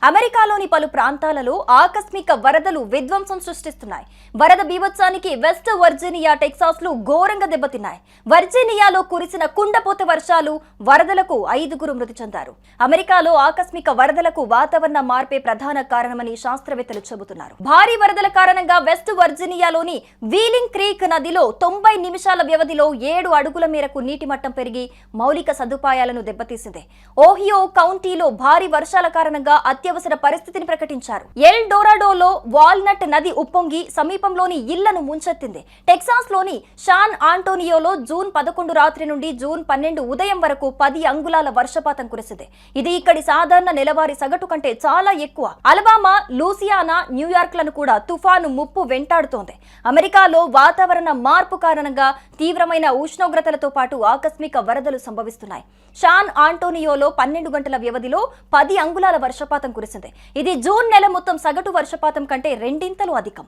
అమెరికాలోని పలు ప్రాంతాలలో ఆకస్మిక వరదలు విధ్వంసం సృష్టిస్తున్నాయి. వరద బీభత్సానికి వెస్ట్ వర్జీనియా, టెక్సాస్లు ఘోరంగా దెబ్బతిన్నాయి. వర్జీనియాలో కురిసిన కుండపోత వర్షాలు వరదలకు 5గురు మృతి చెందారు. అమెరికాలో ఆకస్మిక వరదలకు వాతావరణ మార్పే ప్రధాన కారణమని శాస్త్రవేత్తలు చెబుతున్నారు. భారీ వరదల కారణంగా వెస్ట్ వర్జీనియాలోని వీలింగ్ క్రీక్ నదిలో 90 నిమిషాల వ్యవధిలో 7 అడుగుల మేరకు నీటి మట్టం పెరిగి మౌలిక సదుపాయాలను దెబ్బతీసింది. ఓహియో కౌంటీలో భారీ వర్షాల కారణంగా అత్యవసర పరిస్థితిని ప్రకటించారు. ఎల్ డోరాడోలో వాల్నట్ నది ఉప్పొంగి సమీపంలోని ఇళ్లను ముంచెత్తింది. టెక్సాస్ లోని శాన్ ఆంటోనియోలో జూన్ 11 రాత్రి నుండి జూన్ 12 ఉదయం వరకు 10 అంగుళాల వర్షపాతం కురిసింది. ఇది ఇక్కడి సాధారణ నెలవారీ సగటు కంటే చాలా ఎక్కువ. అలబామా, లూసియానా, న్యూయార్క్ లను కూడా తుఫాను ముప్పు వెంటాడుతోంది. అమెరికాలో వాతావరణ మార్పు కారణంగా తీవ్రమైన ఉష్ణోగ్రతలతో పాటు ఆకస్మిక వరదలు సంభవిస్తున్నాయి. శాన్ ఆంటోనియోలో 12 గంటల వ్యవధిలో 10 అంగుళాల వర్షపాతం కురిసింది. ఇది జూన్ నెల మొత్తం సగటు వర్షపాతం కంటే రెండింతలు అధికం.